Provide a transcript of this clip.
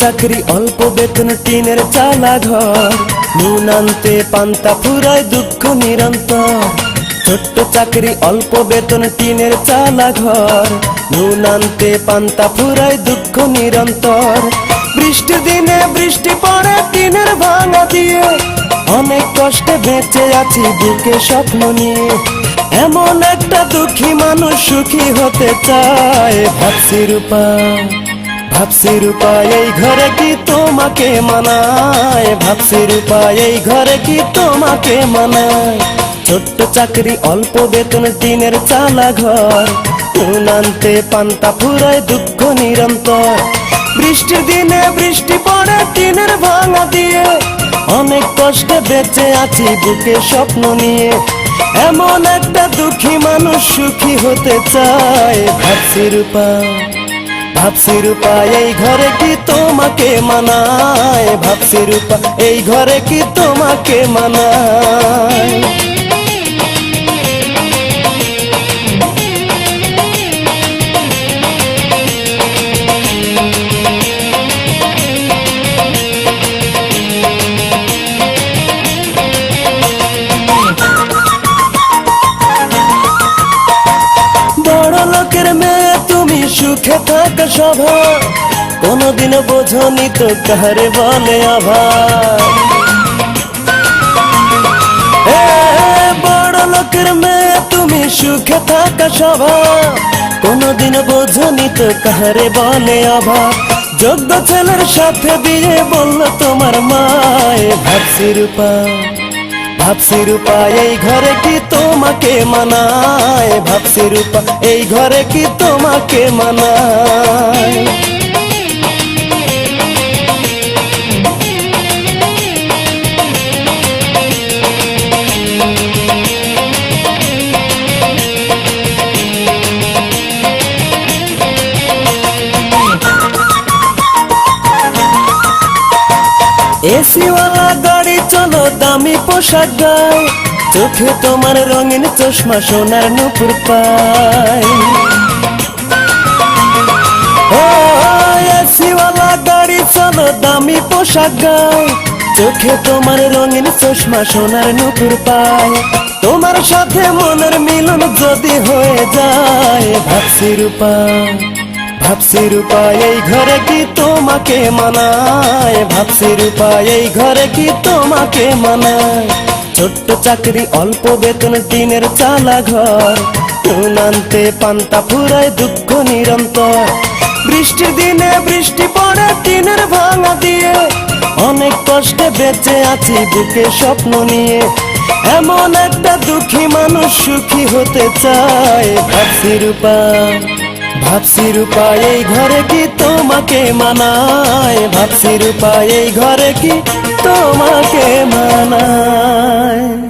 চাকরি অল্প বেতন টিনের চালা ঘর, নুন আনতে পান্তা ফুরায় দুঃখ নিরন্তর। ছোট্ট চাকরি অল্প বেতন টিনের চালা ঘর, নুন আনতে পান্তা ফুরায় দুঃখ নিরন্তর। বৃষ্টি দিনে বৃষ্টি পড়ে টিনের ভাঙা দিয়ে, অনেক কষ্টে বেঁচে আছি বুকে স্বপ্ন নিয়ে। এমন একটা দুঃখী মানুষ সুখী হতে চায়, ভাবছি রূপা ভাবছি রূপা এই ঘরে কি তোমাকে মানায়, ভাবছি রূপা এই ঘরে কি তোমাকে মানায়। ছোট্ট চাকরি অল্প বেতন টিনের চালা ঘর, নুন আনতে পান্তা ফুরায় দুঃখ নিরন্তর। বৃষ্টির দিনে বৃষ্টি পড়ে টিনের ভাঙা দিয়ে, অনেক কষ্টে বেঁচে আছি বুকে স্বপ্ন নিয়ে। এমন একটা দুঃখী মানুষ সুখী হতে চায়, ভাবছি রূপা ভাবছি রূপা এই ঘরে কি তোমাকে মানায়, ভাবছি রূপা এই ঘরে কি তোমাকে মানায়। বড় লোকের মেয়ে তুমি সুখে থাকা স্বভাব, কোনদিন বোঝনি তো কারে বলে অভাব। বড় লোকের মেয়ে তুমি সুখে থাকা স্বভাব, কোনদিন বোঝনি তো কারে বলে অভাব। যোগ্য ছেলের সাথে বিয়ে বললো তোমার মায়, ভাবছি রূপা ভাবছি রূপা এই ঘরে কি তোমাকে মানায়, ভাবছি রূপা এই ঘরে কি তোমাকে মানায়। এসিওয়ালা গাড়ি চলো দামি পোশাক গায়, চোখে তোমার রঙিন চশমা সোনার নুপুর পায়। এসিওয়ালা গাড়ি চলো দামি পোশাক গায়, চোখে তোমার রঙিন চশমা সোনার নুপুর পায়। তোমার সাথে মনের মিলন যদি হয়ে যায়, ভাবছি রূপা ভাবছি রূপা এই ঘরে কি তোমাকে মানায়, ভাবছি রূপা এই ঘরে কি তোমাকে মানায়। ছোট্ট চাকরি অল্প বেতন টিনের চালা ঘর, নুন আনতে পান্তা ফুরায় দুঃখ নিরন্তর। বৃষ্টির দিনে বৃষ্টি পড়ে টিনের ভাঙা দিয়ে, অনেক কষ্টে বেঁচে আছি বুকে স্বপ্ন নিয়ে। এমন একটা দুঃখী মানুষ সুখী হতে চায়, ভাবছি রূপা ভাবছি রূপা এই ঘরে কি তোমাকে মানায়, ভাবছি রূপা এই ঘরে কি তোমাকে মানায়।